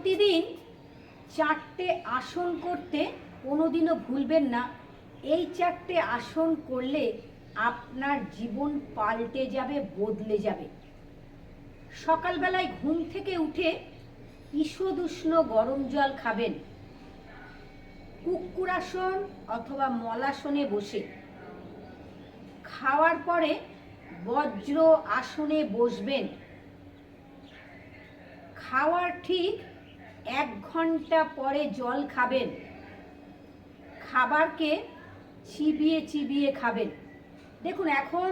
প্রতিদিন 4টে আসন করতে কোনোদিনও ভুলবেন না। এই 4টে আসন করলে আপনার জীবন পাল্টে যাবে, বদলে যাবে। সকালবেলায় ঘুম থেকে উঠে ঈষদ উষ্ণ গরম জল খাবেন। কুক্কুরাসন অথবা মলাসনে বসে খাওয়ার পরে বজ্র আসনে বসবেন। খাওয়ার ঠিক 1 ঘন্টা পরে জল খাবেন। খাবারকে চিবিয়ে চিবিয়ে খাবেন। দেখুন, এখন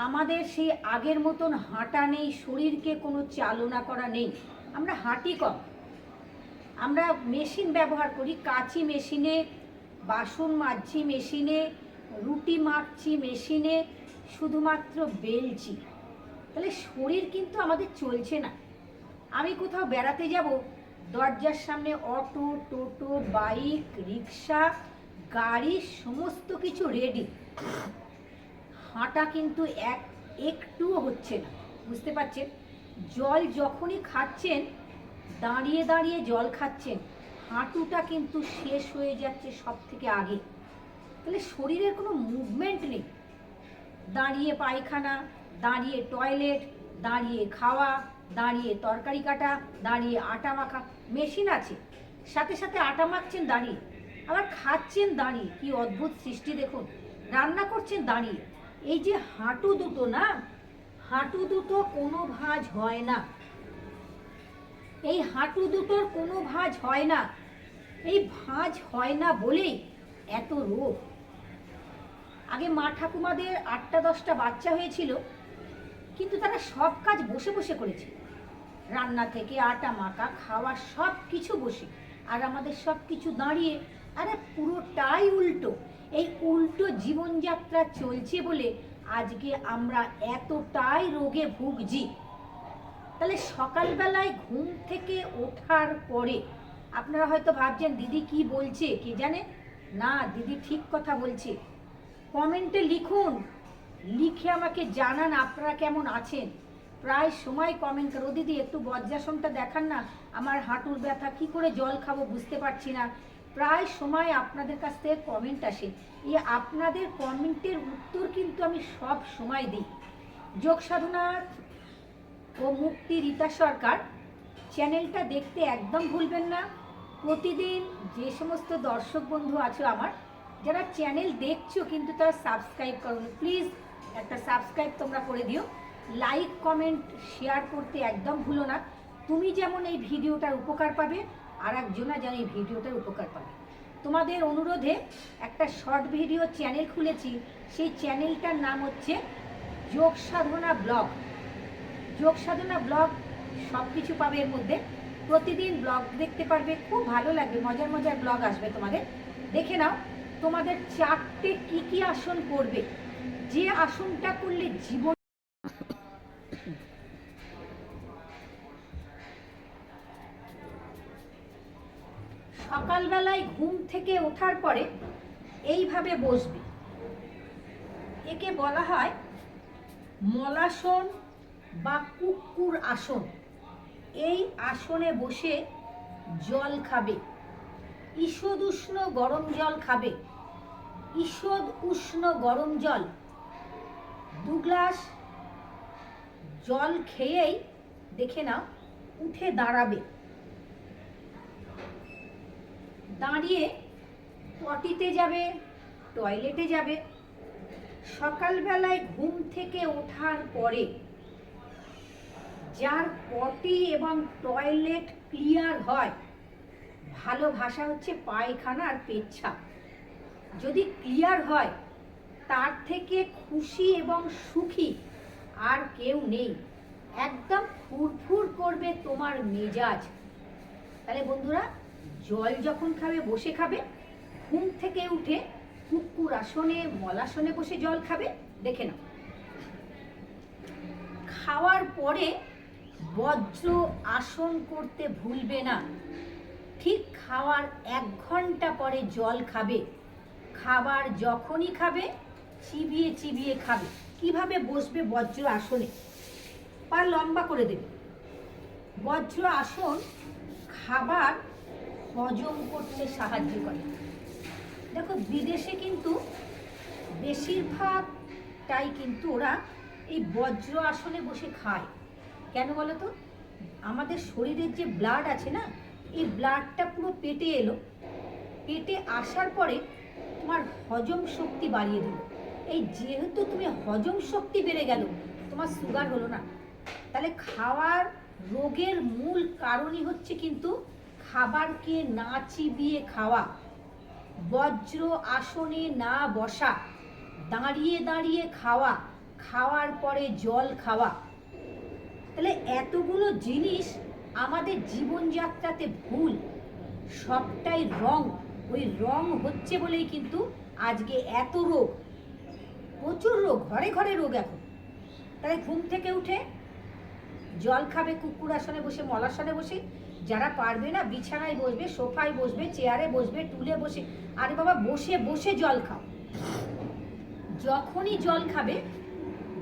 আমাদের সেই আগের মতন হাঁটা নেই, শরীরকে কোনো চালনা করা নেই, আমরা হাঁটি কম। আমরা মেশিন ব্যবহার করি, কাঁচি মেশিনে, বাসন মাজছি মেশিনে, রুটি মাখছি মেশিনে, শুধুমাত্র বেলছি। তাহলে শরীর কিন্তু আমাদের চলছে না। আমি কোথাও বেড়াতে যাব, দরজার সামনে অটো, টোটো, বাইক, রিক্সা, গাড়ি সমস্ত কিছু রেডি, হাঁটা কিন্তু একটুও হচ্ছে না। বুঝতে পারছেন? জল যখনই খাচ্ছেন, দাঁড়িয়ে দাঁড়িয়ে জল খাচ্ছেন, হাঁটুটা কিন্তু শেষ হয়ে যাচ্ছে সব থেকে আগে। তাহলে শরীরের কোনো মুভমেন্ট নেই। দাঁড়িয়ে পায়খানা, দাঁড়িয়ে টয়লেট, দাঁড়িয়ে খাওয়া, দাঁড়িয়ে তরকারি কাটা, দাঁড়িয়ে আটা মাখা। মেশিন আছে, সাথে সাথে আটা মাখছেন দাঁড়িয়ে, আবার খাচ্ছেন দাঁড়িয়ে। কি অদ্ভুত সৃষ্টি দেখুন! রান্না করছেন দাঁড়িয়ে। এই যে হাঁটু দুটো না, হাঁটু দুটো কোনো ভাঁজ হয় না। এই হাঁটু দুটোর কোনো ভাঁজ হয় না। এই ভাঁজ হয় না বলেই এত রোগ। আগে মা ঠাকুমাদের 8টা 10টা বাচ্চা হয়েছিল, কিন্তু তারা সব কাজ বসে বসে করেছে। রান্না থেকে আটা মাখা, খাওয়া, সব কিছু বসে। আর আমাদের সব কিছু দাঁড়িয়ে। আরে পুরোটাই উল্টো। এই উল্টো জীবনযাত্রা চলছে বলে আজকে আমরা এতটাই রোগে ভুগছি। তাহলে সকালবেলায় ঘুম থেকে ওঠার পরে আপনারা হয়তো ভাবছেন দিদি কি বলছে কে জানে। না, দিদি ঠিক কথা বলছে। কমেন্টে লিখুন, লিখে আমাকে জানান আপনারা কেমন আছেন। প্রায় সময় কমেন্ট করো, দিদি একটু বজ্রাসনটা দেখান না, আমার হাঁটুর ব্যথা, কি করে জল খাবো বুঝতে পারছি না। প্রায় সময় আপনাদের কাছ থেকে কমেন্ট আসে। এই আপনাদের কমেন্টের উত্তর কিন্তু আমি সব সময় দিই। যোগ সাধনা ও মুক্তি রীতা সরকার চ্যানেলটা দেখতে একদম ভুলবেন না। প্রতিদিন যে সমস্ত দর্শক বন্ধু আছো আমার, যারা চ্যানেল দেখছো কিন্তু তারা সাবস্ক্রাইব করো, প্লিজ একটা সাবস্ক্রাইব তোমরা করে দিও। লাইক, কমেন্ট, শেয়ার করতে একদম ভুলো না। তুমি যেমন এই ভিডিওটার উপকার পাবে, আর একজনা যেন এই ভিডিওটার উপকার পাবে। তোমাদের অনুরোধে একটা শর্ট ভিডিও চ্যানেল খুলেছি। সেই চ্যানেলটার নাম হচ্ছে যোগ সাধনা ব্লগ। যোগ সাধনা ব্লগ সব কিছু পাবে এর মধ্যে। প্রতিদিন ব্লগ দেখতে পারবে, খুব ভালো লাগবে, মজার মজার ব্লগ আসবে তোমাদের। দেখে নাও তোমাদের 4টে কি আসন করবে, যে আসনটা করলে জীবন। সকালবেলায় ঘুম থেকে ওঠার পরে এইভাবে বসবে। একে বলা হয় মলাসন বা কুক্কুর আসন। এই আসনে বসে জল খাবে, ঈষদ উষ্ণ গরম জল খাবে। ঈষদ উষ্ণ গরম জল 2 গ্লাস জল খেয়েই দেখে নাও উঠে দাঁড়াবে। দাঁড়িয়ে পটিতে যাবে, টয়লেটে যাবে। সকালবেলায় ঘুম থেকে ওঠার পরে যার পটি এবং টয়লেট ক্লিয়ার হয়, ভালো ভাষা হচ্ছে পায়খানা আর পেচ্ছাপ যদি ক্লিয়ার হয়, তার থেকে খুশি এবং সুখী আর কেউ নেই। একদম ফুরফুর করবে তোমার মেজাজ। তাহলে বন্ধুরা, জল যখন খাবে বসে খাবে, ঘুম থেকে উঠে কুক্কুর আসনে, মলাসনে বসে জল খাবে। দেখে নাও। খাওয়ার পরে বজ্র আসন করতে ভুলবে না। ঠিক খাওয়ার 1 ঘন্টা পরে জল খাবে। খাবার যখনই খাবে চিবিয়ে চিবিয়ে খাবে। কিভাবে বসবে বজ্র আসনে? পা লম্বা করে দেবে, বজ্র আসন খাবার হজম করতে সাহায্য করে। দেখো বিদেশে কিন্তু বেশিরভাগটাই কিন্তু ওরা এই বজ্র আসনে বসে খায়। কেন বলো তো? আমাদের শরীরের যে ব্লাড আছে না, এই ব্লাডটা পুরো পেটে এলো, পেটে আসার পরে তোমার হজম শক্তি বাড়িয়ে দিল। এই যেহেতু তুমি হজম শক্তি বেড়ে গেল, তোমার সুগার হলো না। তাহলে খাওয়ার রোগের মূল কারণই হচ্ছে কিন্তু খাবারকে না চিবিয়ে খাওয়া, বজ্র আসনে না বসা, দাঁড়িয়ে দাঁড়িয়ে খাওয়া, খাওয়ার পরে জল খাওয়া। তাহলে এতগুলো জিনিস আমাদের জীবনযাত্রাতে ভুল, সবটাই রং। ওই রং হচ্ছে বলেই কিন্তু আজকে এত রোগ, প্রচুর রোগ, ঘরে ঘরে রোগ এখন। তাই ঘুম থেকে উঠে জল খাবে, কুকুর আসনে বসে, মলাসনে বসে, যারা পারবে না বিছানায় বসবে, সোফায় বসবে, চেয়ারে বসবে, টুলে বসে। আরে বাবা বসে বসে জল খাও। যখনই জল খাবে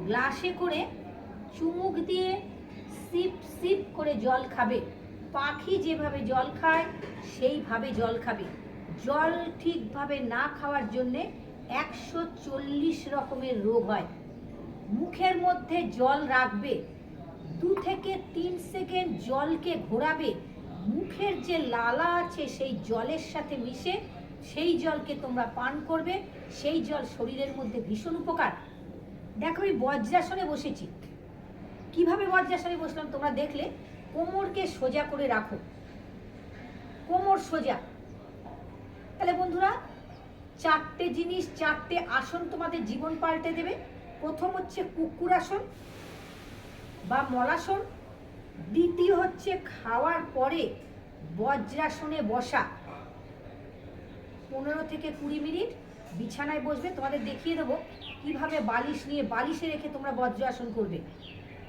গ্লাসে করে চুমুক দিয়ে সিপ সিপ করে জল খাবে। পাখি যেভাবে জল খায় সেইভাবে জল খাবে। জল ঠিকভাবে না খাওয়ার জন্যে 140 রকমের রোগ হয়। মুখের মধ্যে জল রাখবে, 2 থেকে 3 সেকেন্ড জলকে ঘোরাবে, মুখের যে লালা আছে সেই জলের সাথে মিশে সেই জলকে তোমরা পান করবে। সেই জল শরীরের মধ্যে ভীষণ উপকার। দেখো আমি বজ্রাসনে বসেছি, কিভাবে বজ্রাসনে বসলাম তোমরা দেখলে। কোমরকে সোজা করে রাখো, কোমর সোজা। তাহলে বন্ধুরা 4টে জিনিস, 4টে আসন তোমাদের জীবন পাল্টে দেবে। প্রথম হচ্ছে কুকুর আসন বা মলাসন, দ্বিতীয় হচ্ছে খাওয়ার পরে বজ্রাসনে বসা। 15 থেকে 20 মিনিট বিছানায় বসবে। তোমাদের দেখিয়ে দেবো কিভাবে বালিশ নিয়ে, বালিশে রেখে তোমরা বজ্রাসন করবে।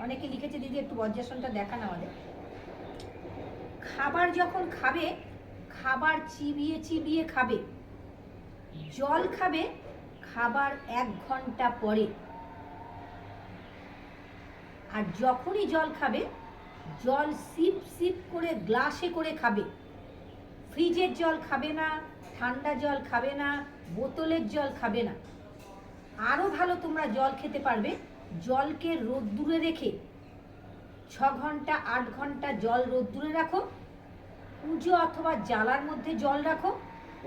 অনেকে লিখেছে দিদি একটু বজ্রাসনটা দেখান আমাদের। খাবার যখন খাবে, খাবার চিবিয়ে চিবিয়ে খাবে। জল খাবে খাবার 1 ঘন্টা পরে। আর যখনই জল খাবে, জল সিপ সিপ করে গ্লাসে করে খাবে। ফ্রিজের জল খাবে না, ঠান্ডা জল খাবে না, বোতলের জল খাবে না। আরও ভালো তোমরা জল খেতে পারবে, জলকে রোদ্দুরে রেখে 6 ঘন্টা 8 ঘন্টা জল রোদ্দুরে রাখো। পুজো অথবা জ্বালার মধ্যে জল রাখো।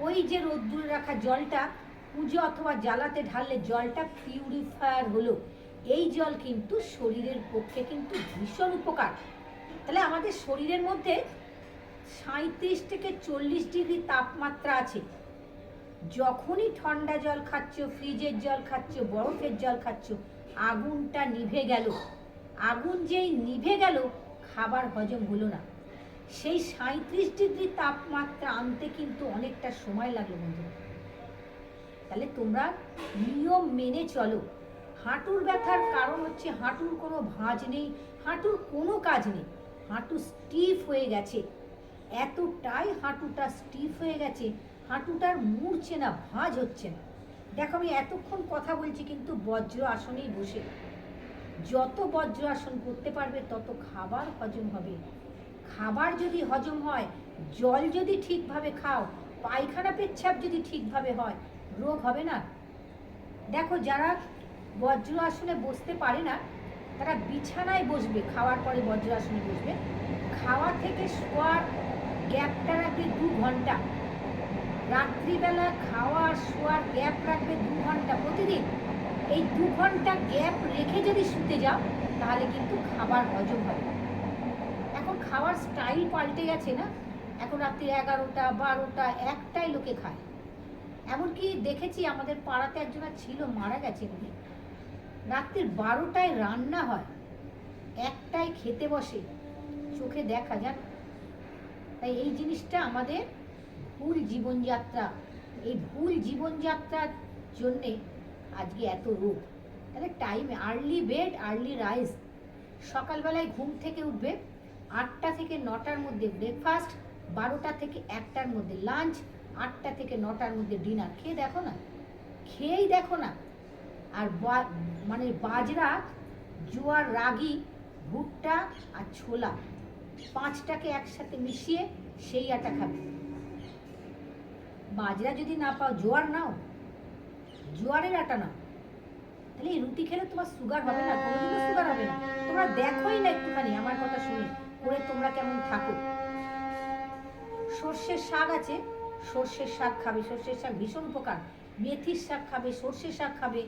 ওই যে রোদ্দুরে রাখা জলটা পুজো অথবা জ্বালাতে ঢাললে জলটা পিউরিফায়ার হলো। এই জল কিন্তু শরীরের পক্ষে কিন্তু ভীষণ উপকার। তাহলে আমাদের শরীরের মধ্যে 37 থেকে 40 ডিগ্রি তাপমাত্রা আছে। যখনই ঠান্ডা জল খাচ্ছ, ফ্রিজের জল খাচ্ছ, বরফের জল খাচ্ছ, আগুনটা নিভে গেল। আগুন যেই নিভে গেল, খাবার হজম হলো না। সেই 37 ডিগ্রি তাপমাত্রা আনতে কিন্তু অনেকটা সময় লাগে বন্ধু। তাহলে তোমরা নিয়ম মেনে চলো। হাঁটুর ব্যথার কারণ হচ্ছে হাঁটুর কোনো ভাঁজ নেই, হাঁটুর কোনো কাজ নেই, হাঁটু স্টিফ হয়ে গেছে। এতটাই হাঁটুটা স্টিফ হয়ে গেছে, হাঁটুটার মুড়ছে না, ভাঁজ হচ্ছে না। দেখো আমি এতক্ষণ কথা বলছি কিন্তু বজ্র আসনেই বসে। যত বজ্র আসন করতে পারবে তত খাবার হজম হবে। খাবার যদি হজম হয়, জল যদি ঠিকভাবে খাও, পায়খানা পেচ্ছাপ যদি ঠিকভাবে হয়, রোগ হবে না। দেখো যারা বজ্র আসনে বসতে পারে না তারা বিছানায় বসবে, খাওয়ার পরে বজ্র আসনে বসবে। খাওয়া থেকে শোয়ার গ্যাপটা রাখবে 2 ঘন্টা। রাত্রিবেলা খাওয়া শোয়ার গ্যাপ রাখবে 2 ঘন্টা প্রতিদিন। এই 2 ঘন্টা গ্যাপ রেখে যদি শুতে যাও তাহলে কিন্তু খাবার হজম হবে। এখন খাওয়ার স্টাইল পাল্টে গেছে না, এখন রাত্রি 11টা 12টা 1টায় লোকে খায়। এমনকি দেখেছি আমাদের পাড়াতে একজনা ছিল, মারা গেছে উনি, রাত্রির 12টায় রান্না হয়, 1টায় খেতে বসে, চোখে দেখা যান। তাই এই জিনিসটা আমাদের ভুল জীবনযাত্রা। এই ভুল জীবনযাত্রার জন্যে আজকে এত রোগ। তাহলে টাইমে আর্লি বেড আর্লি রাইজ। সকালবেলায় ঘুম থেকে উঠবে, 8টা থেকে 9টার মধ্যে ব্রেকফাস্ট, 12টা থেকে 1টার মধ্যে লাঞ্চ, 8টা থেকে 9টার মধ্যে ডিনার। খেয়ে দেখো না, খেয়েই দেখো না। আর মানে বাজরা, জোয়ার, রাগি, ভুট্টা আর ছোলা, 5টাকে একসাথে মিশিয়ে সেই আটা খাবে। বাজরা যদি না পাও, জোয়ার নাও, জোয়ারের আটা নাও, তাহলে এই রুটি খেলে তোমার সুগার হবে না, কোনোদিনও সুগার হবে না। তোমরা দেখোই না একটুখানি আমার কথা শুনে করে তোমরা কেমন থাকো। সর্ষের শাক আছে, সর্ষের শাক খাবে, সর্ষের শাক ভীষণ উপকার। মেথির শাক খাবে, সর্ষের শাক খাবে,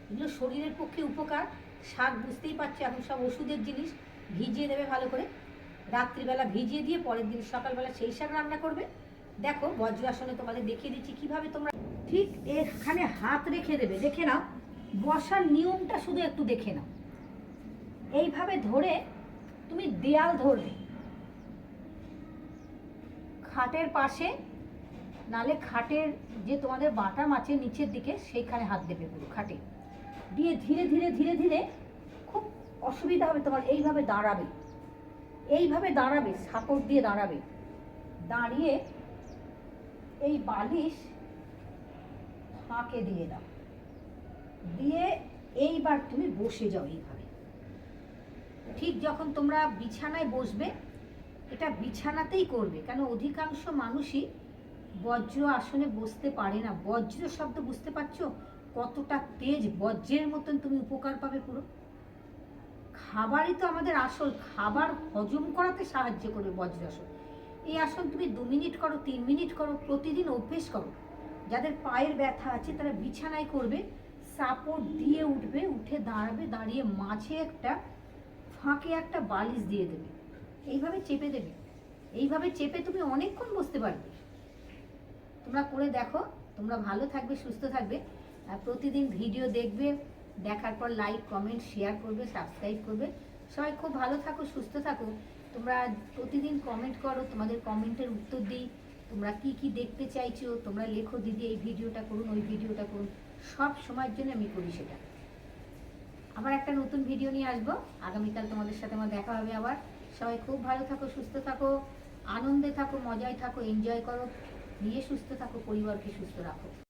এগুলো শরীরের পক্ষে উপকার। শাক বুঝতেই পারছো এখন সব ওষুধের জিনিস। ভিজিয়ে দেবে ভালো করে, রাত্রিবেলা ভিজিয়ে দিয়ে পরের দিন সকালবেলা সেই শাক রান্না করবে। দেখো বজ্রাসনে তোমাদের দেখিয়ে দিচ্ছি কিভাবে তোমরা ঠিক এখানে হাত রেখে দেবে। দেখে নাও, বসার নিয়মটা শুধু একটু দেখে নাও। এইভাবে ধরে তুমি দেয়াল ধরবে, খাটের পাশে, নালে খাটের যে তোমাদের বাটাম আছে নিচের দিকে সেইখানে হাত দেবে পুরো খাটে দিয়ে ধীরে ধীরে ধীরে ধীরে, খুব অসুবিধা হবে তোমার, এইভাবে দাঁড়াবে, এইভাবে দাঁড়াবে, সাপোর্ট দিয়ে দাঁড়াবে। দাঁড়িয়ে এই বালিশ ফাঁকে দিয়ে দাও, দিয়ে এইবার তুমি বসে যাও এইভাবে। ঠিক যখন তোমরা বিছানায় বসবে, এটা বিছানাতেই করবে, কেন অধিকাংশ মানুষই বজ্র আসনে বসতে পারে না। বজ্র শব্দ বুঝতে পারছো কতটা তেজ, বজ্রের মতন তুমি উপকার পাবে পুরো। খাবারই তো আমাদের আসল, খাবার হজম করাতে সাহায্য করবে বজ্রাসন। এই আসন তুমি 2 মিনিট করো, 3 মিনিট করো, প্রতিদিন অভ্যেস করো। যাদের পায়ের ব্যথা আছে তারা বিছানায় করবে, সাপোর্ট দিয়ে উঠবে, উঠে দাঁড়াবে, দাঁড়িয়ে মাঝে একটা ফাঁকে একটা বালিশ দিয়ে দেবে, এইভাবে চেপে দেবে। এইভাবে চেপে তুমি অনেকক্ষণ বসতে পারবে। তোমরা করে দেখো, তোমরা ভালো থাকবে, সুস্থ থাকবে। আর প্রতিদিন ভিডিও দেখবে, দেখার পর লাইক, কমেন্ট, শেয়ার করবে, সাবস্ক্রাইব করবে। সবাই খুব ভালো থাকো, সুস্থ থাকো। তোমরা প্রতিদিন কমেন্ট করো, তোমাদের কমেন্টের উত্তর দিই। তোমরা কি কি দেখতে চাইছো তোমরা লেখো, দিদি এই ভিডিওটা করুন, ওই ভিডিওটা করুন। সব সময়ের জন্য আমি করি সেটা। আবার একটা নতুন ভিডিও নিয়ে আসবো আগামীকাল, তোমাদের সাথে আমার দেখা হবে আবার। সবাই খুব ভালো থাকো, সুস্থ থাকো, আনন্দে থাকো, মজায় থাকো, এনজয় করো, নিয়ে সুস্থ থাকো, পরিবারকে সুস্থ রাখো।